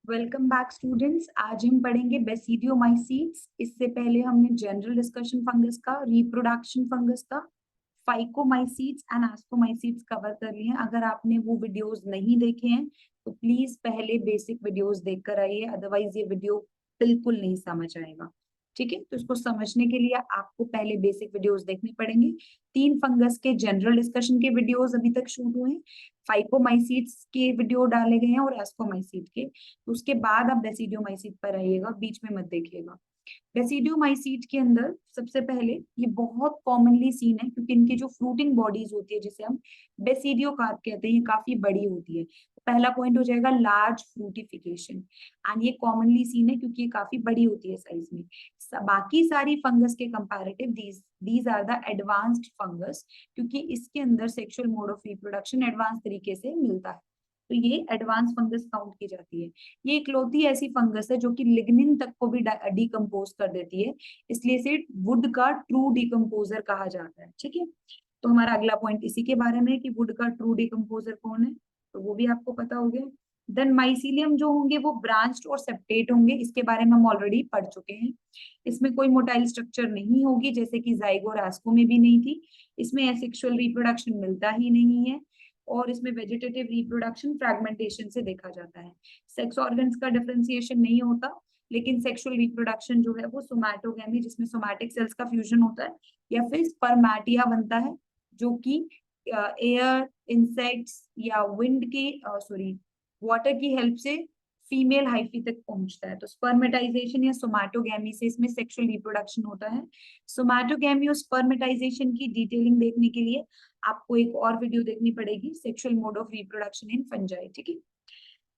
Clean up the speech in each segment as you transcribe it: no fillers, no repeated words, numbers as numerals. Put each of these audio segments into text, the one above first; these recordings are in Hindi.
Welcome back students. आज हम पढ़ेंगे बेसिडियोमाइसीट्स। इससे पहले हमने जनरल डिस्कशन फंगस का, रिप्रोडक्शन फंगस का, फाइकोमाइसीट्स एंड एस्कोमाइसीट्स कवर कर लिए हैं। अगर आपने वो वीडियोस नहीं देखे हैं तो प्लीज पहले बेसिक वीडियोस देखकर आइए, अदरवाइज ये वीडियो बिल्कुल नहीं समझ आएगा। ठीक है, तो इसको समझने के लिए आपको पहले बेसिक वीडियोस देखने पड़ेंगे। 3 फंगस के जनरल डिस्कशन के वीडियोस अभी तक शूट हुए हैं, फाइकोमाइसीट्स के वीडियो डाले गए हैं और एस्कोमाइसीट के। तो उसके बाद आप बेसिडियोमाइसीट पर आइएगा, बीच में मत देखिएगा। बेसिडियोमाइसीट के अंदर सबसे पहले ये बहुत कॉमनली सीन है क्योंकि इनकी जो फ्रूटिंग बॉडीज होती है जिसे हम बेसिडियोकार्प कहते हैं, ये काफी बड़ी होती है। पहला पॉइंट हो जाएगा लार्ज फ्रूटिफिकेशन, एंड ये कॉमनली सीन है क्योंकि ये काफी बड़ी होती है साइज में। बाकी सारी फंगस के comparative these are the advanced fungus, क्योंकि इसके अंदर sexual mode of reproduction advance तरीके से मिलता है, तो ये एडवांस फंगस काउंट की जाती है। ये इकलौती ऐसी फंगस है जो कि लिग्निन तक को भी डिकम्पोज कर देती है, इसलिए इसे वुड का ट्रू डिकम्पोजर कहा जाता है। ठीक है, तो हमारा अगला पॉइंट इसी के बारे में है कि वुड का ट्रू डिकम्पोजर कौन है, तो वो भी आपको पता हो गया। देन माइसीलियम जो होंगे वो ब्रांच्ड और सेप्टेट होंगे, इसके बारे में हम ऑलरेडी पढ़ चुके हैं। इसमें कोई मोटाइल स्ट्रक्चर नहीं होगी, जैसे कि जाइगो और एस्को में भी नहीं थी। इसमें एसेक्सुअल रिप्रोडक्शन मिलता ही नहीं है, और इसमें वेजिटेटिव रिप्रोडक्शन फ्रैगमेंटेशन से देखा जाता है। सेक्स ऑर्गन्स का डिफरेंशिएशन नहीं होता, लेकिन सेक्सुअल रिप्रोडक्शन जो है वो सोमैटोगैमी, जिसमें सोमैटिक सेल्स का फ्यूजन होता है, या फिर स्पर्मैटिया बनता है, जो कि एयर, इंसेक्ट्स या विंड की सॉरी वाटर की हेल्प से फीमेल हाइफी तक पहुंचता है। तो स्पर्मेटाइजेशन या सोमैटोगैमी से इसमें सेक्सुअल रिप्रोडक्शन होता है। सोमैटोगैमी और स्पर्मेटाइजेशन की डिटेलिंग देखने के लिए आपको एक और वीडियो देखनी पड़ेगी, sexual mode of reproduction in fungi. ठीक है,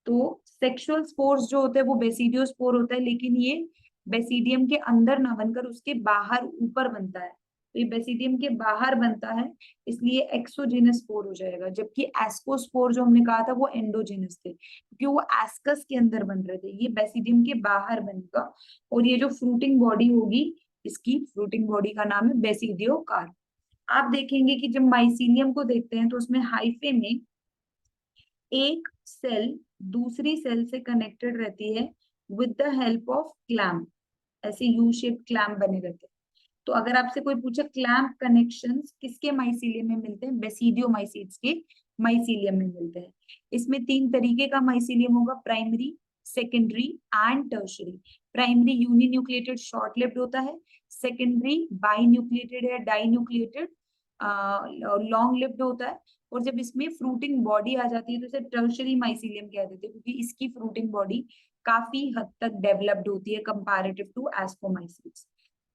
तो सेक्सुअल स्पोर्स जो होते हैं वो बेसिडियो स्पोर होता है, लेकिन ये बेसिडियम के अंदर ना बनकर उसके बाहर ऊपर बनता है, तो ये बेसिडियम के बाहर बनता है, इसलिए एक्सोजेनस स्पोर हो जाएगा। जबकि एस्कोस्पोर जो हमने कहा था वो एंडोजेनस थे, क्योंकि वो एस्कस के अंदर बन रहे थे, ये बेसिडियम के बाहर बनेगा। और ये जो फ्रूटिंग बॉडी होगी, इसकी फ्रूटिंग बॉडी का नाम है बेसिडियो कार्प। आप देखेंगे कि जब माइसीलियम को देखते हैं तो उसमें हाइफे में एक सेल दूसरी सेल से कनेक्टेड रहती है with the help of clamp, ऐसे यू शेप क्लैम्प बने रहते हैं। तो अगर आपसे कोई पूछे क्लैम्प कनेक्शंस किसके माइसीलियम में मिलते हैं, बेसिडियोमाइसीट्स के माइसीलियम में मिलते हैं। इसमें 3 तरीके का माइसीलियम होगा, primary, secondary and tertiary. Primary uninucleated short lived होता है, सेकेंडरी बाई न्यूक्लिएटेड या डाई न्यूक्लिएटेड लॉन्ग लिव्ड होता है, और जब इसमें फ्रूटिंग बॉडी आ जाती है तो इसे टर्शरी माइसीलियम कह देते हैं, क्योंकि इसकी फ्रूटिंग बॉडी काफी हद तक डेवलप्ड होती है कंपैरेटिव टू एस्कोमाइसीट्स।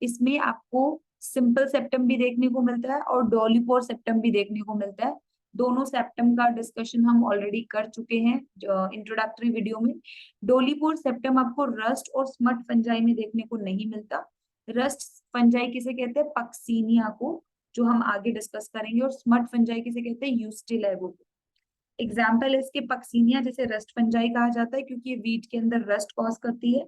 इसमें आपको सिंपल सेप्टम भी देखने को मिलता है और डॉलीपोर सेप्टम भी देखने को मिलता है। दोनों सेप्टम का डिस्कशन हम ऑलरेडी कर चुके हैं इंट्रोडक्टरी वीडियो में। डोलीपोर सेप्टम आपको रस्ट और स्मट फंजाई में देखने को नहीं मिलता। रस्ट फंजाई किसे कहते हैं, पक्सीनिया को, जो हम आगे डिस्कस करेंगे, और स्मट फंजाई किसे कहते हैं, यूस्टिलेगो को। एग्जाम्पल है इसके पक्सीनिया, जिसे रस्ट फंजाई कहा जाता है क्योंकि ये वीट के अंदर रस्ट कॉज करती है।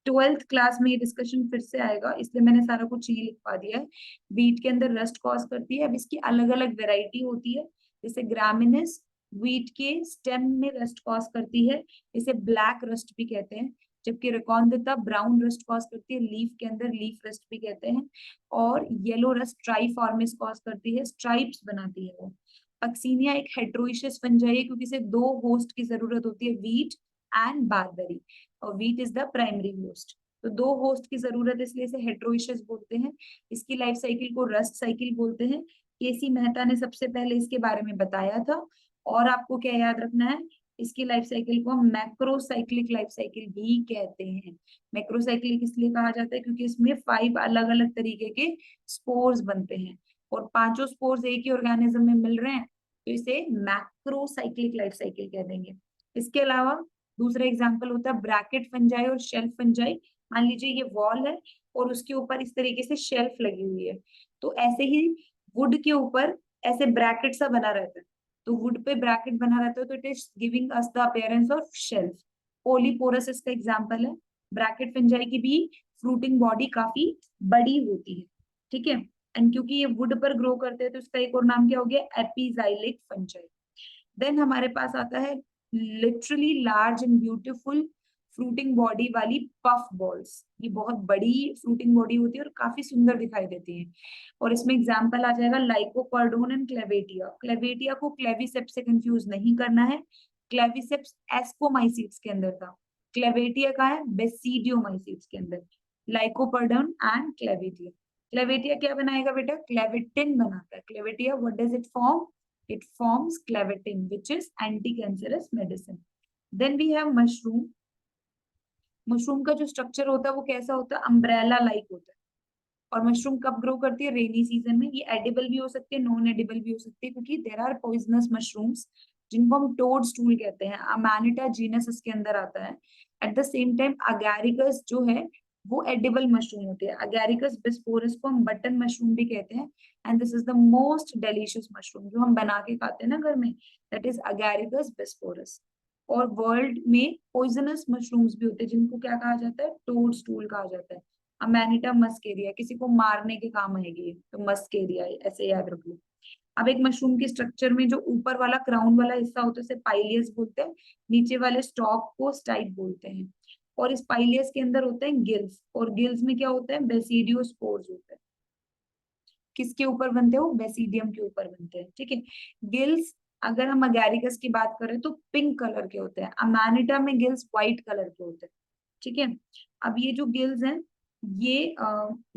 12th क्लास में ये डिस्कशन फिर से आएगा, इसलिए मैंने सारा कुछ यही लिखवा दिया है। वीट के अंदर रस्ट कॉज करती है। अब इसकी अलग अलग वेराइटी होती है, जैसे ग्रामिनस वीट के स्टेम में रस्ट कॉज करती है, इसे ब्लैक रस्ट भी कहते हैं। जबकि रेकॉर्डिता ब्राउन रस्ट कॉज करती है, लीफ के अंदर लीफ रस्ट भी कहते हैं। और येलो रस्ट ट्राइफॉर्मिस कॉज करती है, स्ट्राइप्स बनाती है वो। पक्सीनिया एक हेट्रोइशियस फंजाई है क्योंकि इसे 2 होस्ट की जरूरत होती है, वीट एंड बारबेरी, और wheat is the primary host. तो 2 होस्ट की जरूरत है, इसलिए इसे हेट्रोइशियस बोलते हैं। इसकी लाइफ साइकिल को रस्ट साइकिल बोलते हैं। केसी मेहता ने सबसे पहले इसके बारे में बताया था। और आपको क्या याद रखना है, इसकी लाइफ साइकिल को हम मैक्रोसाइक्लिक लाइफ साइकिल भी कहते हैं। मैक्रोसाइक्लिक इसलिए कहा जाता है क्योंकि इसमें 5 अलग अलग तरीके के स्पोर्स बनते हैं, और 5 स्पोर्स एक ही ऑर्गेनिज्म में मिल रहे हैं, तो इसे मैक्रोसाइक्लिक लाइफ साइकिल कह देंगे। इसके अलावा दूसरा एग्जाम्पल होता है ब्रैकेट फंजाई और शेल्फ फंजाई। मान लीजिए ये वॉल है और उसके ऊपर इस तरीके से शेल्फ लगी हुई है, तो ऐसे ही वुड के ऊपर ऐसे ब्रैकेट सा बना रहता है, तो वुड पे ब्रैकेट बना रहता है, तो it is giving us the appearance of shelf. Polyporus इसका एग्जाम्पल है। ब्रैकेट फंजाई की भी फ्रूटिंग बॉडी काफी बड़ी होती है। ठीक है, एंड क्योंकि ये वुड पर ग्रो करते हैं तो इसका एक और नाम क्या हो गया, एपिजाइलिक फंजाई। देन हमारे पास आता है literally large and beautiful fruiting body वाली पफ बॉल्स, ये बहुत बड़ी फ्रूटिंग बॉडी होती है और काफी सुंदर दिखाई देती है। और इसमें एग्जांपल आ जाएगा लाइकोपर्डोन एंड क्लेवेटिया। क्लेवेटिया को क्लेविसेप्स से कंफ्यूज नहीं करना है, क्लेविसेप्स एस्कोमाइसीट्स के अंदर था, क्लेवेटिया का है बेसिडियोमाइसीट्स के अंदर। लाइकोपर्डोन एंड क्लेवेटिया। क्लेवेटिया क्या बनाएगा बेटा, क्लेवेटिन बनाता है। Clavatia what does it form, it forms clavatin which is anti cancerous medicine. Then we have mushroom. Mushroom का जो स्ट्रक्चर होता है वो कैसा होता है, अम्ब्रेला लाइक होता है। और मशरूम कब ग्रो करती है, रेनी सीजन में। ये एडिबल भी हो सकती है, नॉन एडिबल भी हो सकती है, क्योंकि देर आर पॉइजनस मशरूम्स जिनको हम टोड स्टूल कहते हैं। अमानिटा जीनस इसके अंदर आता है। At the same time Agaricus जो है वो एडिबल मशरूम होती है। अगैरिकस बिस्पोरस को हम बटन मशरूम भी कहते हैं, and this is the most delicious mushroom जो हम बना के खाते हैं ना घर में, दैट इज अगैरिकस बिस्पोरस। और वर्ल्ड में पॉइजनस मशरूम्स भी होते हैं जिनको क्या कहा जाता है, टोड स्टूल कहा जाता है। अमेनिटा मस्केरिया, किसी को मारने के काम आएगी तो मस्केरिया, ऐसे याद रख लो। अब एक मशरूम के स्ट्रक्चर में जो ऊपर वाला क्राउन वाला हिस्सा होता है उसे पाइलियस बोलते हैं, नीचे वाले स्टॉक को स्टाइप बोलते हैं। और इस पाइलियस के अंदर होते हैं गिल्स, और गिल्स में क्या होता है, बेसिडियोस्पोर्स होते हैं। किसके ऊपर बनते हो, बेसिडियम के ऊपर बनते हैं, ठीक है। गिल्स अगर हम अगैरिकस की बात करें तो पिंक कलर के होते हैं, अमानिटा में गिल्स व्हाइट कलर के होते हैं, ठीक है। अब ये जो गिल्स हैं ये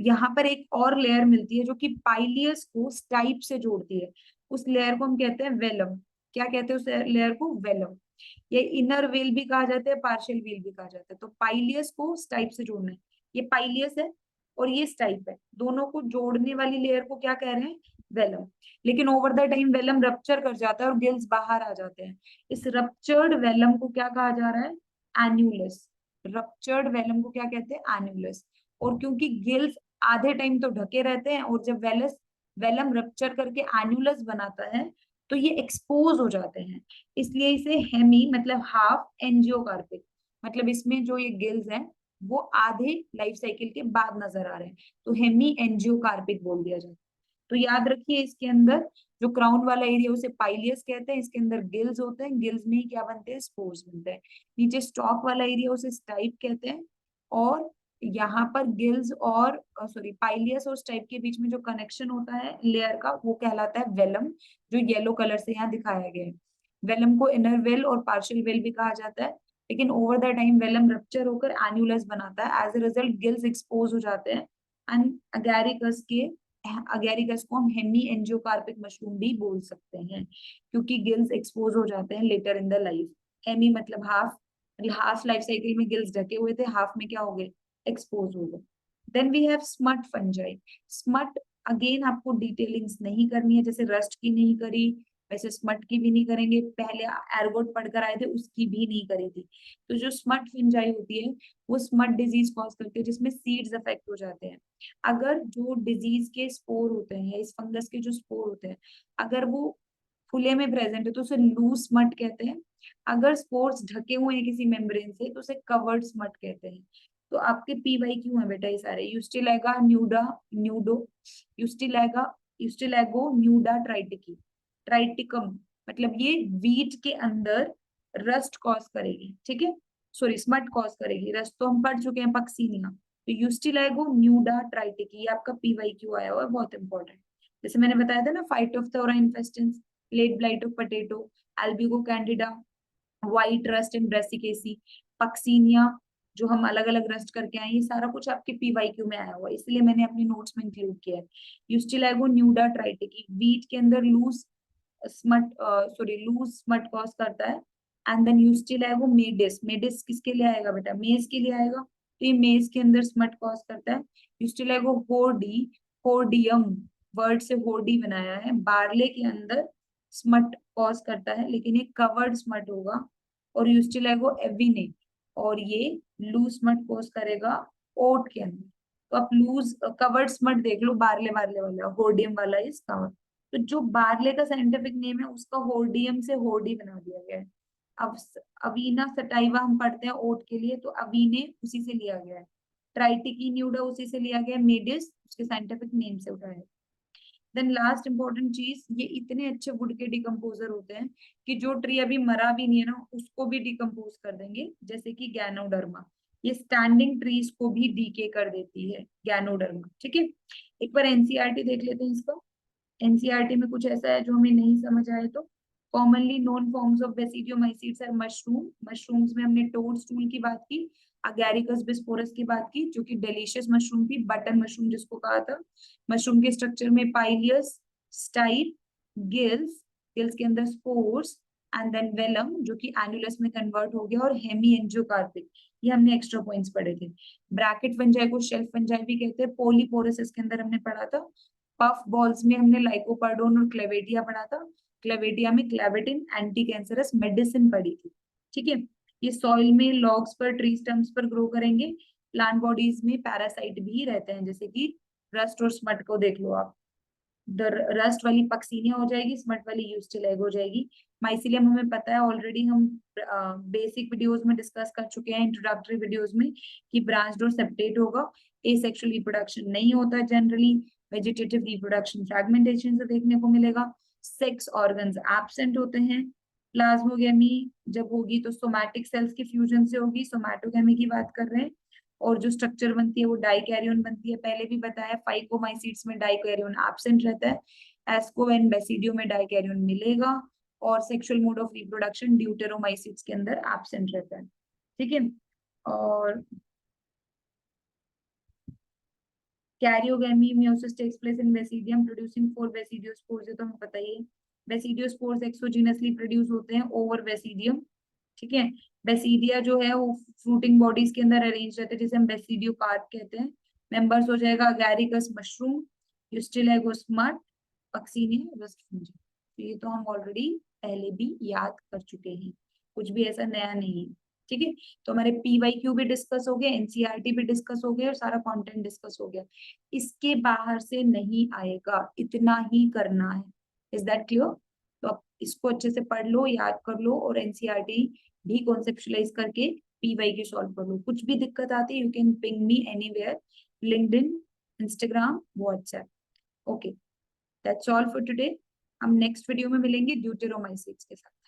यहाँ पर एक और लेयर मिलती है जो कि पाइलियस को स्टाइप से जोड़ती है। उस लेयर को हम कहते हैं वेलम। क्या कहते हैं उस लेयर को, वेलम। ये इनर वेल भी कहा जाता है, पार्शियल वेल भी कहा जाता है। तो पाइलियस को स्टाइप से जोड़ना है, ये पाइलियस है और ये स्टाइप है, दोनों को जोड़ने वाली लेयर को क्या कह रहे हैं, वेलम। लेकिन over the time velum rupture कर जाता है और गिल्स बाहर आ जाते हैं। इस रप्चर्ड वेलम को क्या कहा जा रहा है, एन्यूलस। रप्चर्ड वेलम को क्या कहते हैं, एन्यूलस। और क्योंकि गिल्स आधे टाइम तो ढके रहते हैं और जब वेलम रप्चर करके एन्यूलस बनाता है तो ये एक्सपोज हो जाते हैं, इसलिए इसे हेमी मतलब हाफ एंजियोकार्पिक, मतलब इसमें जो ये गिल्स हैं वो आधे लाइफ साइकिल के बाद नजर आ रहे हैं, तो हेमी एंजियोकार्पिक बोल दिया जाता है। तो याद रखिए इसके अंदर जो क्राउन वाला एरिया उसे पाइलियस कहते हैं, इसके अंदर गिल्स होते हैं, गिल्स में ही क्या बनते हैं, स्पोर्स बनते हैं। नीचे स्टॉक वाला एरिया उसे स्टाइप कहते हैं, और यहाँ पर गिल्स और सॉरी पाइलियस और स्टाइप के बीच में जो कनेक्शन होता है लेयर का वो कहलाता है वेलम, जो येलो कलर से यहाँ दिखाया गया है। वेलम को इनर वेल और पार्शियल वेल भी कहा जाता है, लेकिन over the time velum rupture होकर एन्यूलस बनाता है, as a result gills expose हो जाते हैं। एंड अगैरिकस को हम हेमी एंजियोकार्पिक मशरूम भी बोल सकते हैं, क्योंकि गिल्स एक्सपोज हो जाते हैं later in the life. Hemi मतलब हाफ, हाफ लाइफ साइकिल में गिल्स ढके हुए थे, हाफ में क्या हो गए, एक्सपोज हो गए। Then we have smut fungi. Smut again आपको डिटेलिंग्स नहीं करनी है, जैसे रस्ट की नहीं करी वैसे स्मट की भी नहीं करेंगे, पहले एर्गोट पढ़कर आए थे उसकी भी नहीं करी थी। तो जो स्मट फंजाई होती है वो स्मट डिजीज कॉज करती है जिसमें सीड्स अफेक्ट हो जाते हैं। अगर जो डिजीज के स्पोर होते हैं, इस फंगस के जो स्पोर होते हैं, अगर वो खुले में प्रेजेंट है तो उसे लूज स्मट कहते हैं। अगर स्पोर्स ढके हुए हैं किसी मेम्ब्रेन से तो उसे कवर्ड स्मट कहते हैं। तो आपके पीवाई क्यों है बेटा ये सारे, यूस्टिलेगा न्यूडा न्यूडो, यूस्टिलेगा यूस्टिलेगो न्यूडा ट्राइटिकी, ट्राइटिकम, मतलब ये वीट के अंदर रस्ट कॉज करेगी, ठीक है, सॉरी स्मट कॉज करेगी। रस्ट तो हम पढ़ चुके हैं, पक्सीनिया। तो यूस्टिलाइगो न्यूडा ट्राइटिकी, ये आपका पीवाई क्यू आया हुआ है, बहुत इंपॉर्टेंट। जैसे मैंने बताया था ना, phytophthora infestans, late blight of potato, albugo candida, white rust in brassicaceae, puccinia, जो हम अलग अलग रस्ट करके आए, ये सारा कुछ आपके पीवाईक्यू में आया हुआ है, इसलिए मैंने अपने नोट्स में इंक्लूड किया है। यूस्टिलाइगो न्यूडा ट्राइटिकी वीट के अंदर loose smut sorry loose smut cause करता है। एंड देन यूस्टिलाइगो मेडिस, मेडिस किसके लिए आएगा बेटा, मेज के लिए आएगा, तो ये मेज के अंदर स्मट कॉज करता है। यूस्टिलाइगो होर्डी, होर्डियम वर्ड से होर्डी बनाया है, बार्ले के अंदर स्मट कॉज करता है लेकिन ये कवर्ड स्मट होगा। और यूस्टिलाइगो एविने, और ये लूज स्मट कॉज करेगा ओट के अंदर। तो आप लूज कवर्ड स्मट देख लो, बार्ले बार्ले वाला होर्डियम वाला इस कवर्ड। तो जो बार्ले का साइंटिफिक नेम है उसका होर्डियम से होर्डी बना दिया गया है। अब अवीना सटाइवा हम पढ़ते हैं ओट के लिए, तो अवीने उसी से लिया गया है। ट्राइटिकी न्यूडा उसी से लिया गया है, मेडिस उसके साइंटिफिक नेम से उठाया है। देन लास्ट इंपॉर्टेंट चीज, ये इतने अच्छे वुड के डिकम्पोजर होते हैं कि जो ट्री अभी मरा भी नहीं है ना उसको भी डिकम्पोज कर देंगे, जैसे कि गैनोडर्मा। ये स्टैंडिंग ट्रीज को भी डीके कर देती है गैनोडर्मा। ठीक है, एक बार एनसीईआरटी देख लेते हैं इसका। एनसीईआरटी में कुछ ऐसा है जो हमें नहीं समझ आए तो, commonly known forms of basidiomycetes are mushroom. Mushrooms में हमने टोडस्टूल की बात की, अगैरिकस बिस्पोरस की बात की जो कि डिलीशियस मशरूम थी, बटन मशरूम जिसको कहा था। मशरूम के स्ट्रक्चर में पाइलियस, स्टाइल, गिल्स, गिल्स के अंदर स्पोर्स, एंड देन वेलम जो कि एनुलस में कन्वर्ट हो गया, और हेमी एंजियोकार्पिक, ये हमने एक्स्ट्रा पॉइंट्स पढ़े थे। ब्रैकेट फंजाई को शेल्फ फंजाई भी कहते हैं। पोलीपोरस इसके अंदर हमने पढ़ा था। पफ बॉल्स में हमने लाइकोपर्डोन और क्लेवेटिया पढ़ा था। क्लेवेटिया में क्लेवेटिन एंटी कैंसरस मेडिसिन पढ़ी थी। ठीक है, ये सॉइल में लॉग्स पर, ट्री स्टम्प्स पर ग्रो करेंगे। प्लांट बॉडीज में पैरासाइट भी रहते हैं, जैसे कि रस्ट और स्मट को देख लो आप। रस्ट वाली पक्सीनिया हो जाएगी, स्मट वाली यूस्टिल एग हो जाएगी। माइसिलियम हमें पता है ऑलरेडी, हम बेसिक वीडियोस में डिस्कस कर चुके हैं, इंट्रोडक्टरी वीडियोस में, कि ब्रांच्ड और सेप्टेट होगा। एसेक्सुअल रिप्रोडक्शन नहीं होता जनरली, वेजिटेटिव रिप्रोडक्शन फ्रैगमेंटेशन से देखने को मिलेगा। सेक्स ऑर्गन्स एब्सेंट होते हैं। प्लाज्मोगेमी जब होगी तो सोमैटिक सेल्स के फ्यूजन से होगी, सोमैटोगेमी की बात कर रहे हैं। और जो स्ट्रक्चर बनती है वो डाइकैरियोन बनती है, पहले भी बताया। फाइकोमाइसीट्स में डाइकैरियोन एब्सेंट रहता है, एस्को एंड बेसिडियो में डाइकैरियोन मिलेगा, और सेक्सुअल मोड ऑफ रिप्रोडक्शन ड्यूटेरोमाइसीट्स के अंदर एब्सेंट रहता है। ठीक है, और karyogamy meiosis takes place in basidium producing 4 basidiospores, ये तो हमें पता ही है। बेसिडियोस्पोर्स एक्सोजीनसली प्रोड्यूस होते हैं ओवर बेसिडियम। ठीक है, बेसिडिया जो है वो फ्रूटिंग बॉडीज के अंदर अरेंज रहते हैं, जिसे हम बेसिडियो कार्प कहते हैं। मेंबर्स हो जाएगा agaricus mushroom, ustilago smut, puccinia, rust fungi. तो ये तो हम ऑलरेडी पहले भी याद कर चुके हैं, कुछ भी ऐसा नया नहीं है। ठीक है, तो हमारे पीवाईक्यू भी डिस्कस हो गए, एनसीईआरटी भी डिस्कस हो गए, और सारा कंटेंट डिस्कस हो गया। इसके बाहर से नहीं आएगा, इतना ही करना है। Is that clear? तो आप इसको अच्छे से पढ़ लो, याद कर लो, और एनसीईआरटी भी कॉन्सेप्चुलाइज करके पीवाईक्यू सॉल्व कर लो। कुछ भी दिक्कत आती है you can ping me anywhere, LinkedIn, Instagram, WhatsApp. Okay, that's all for today. हम नेक्स्ट वीडियो में मिलेंगे ड्यूटेरोमाइसिट्स के साथ।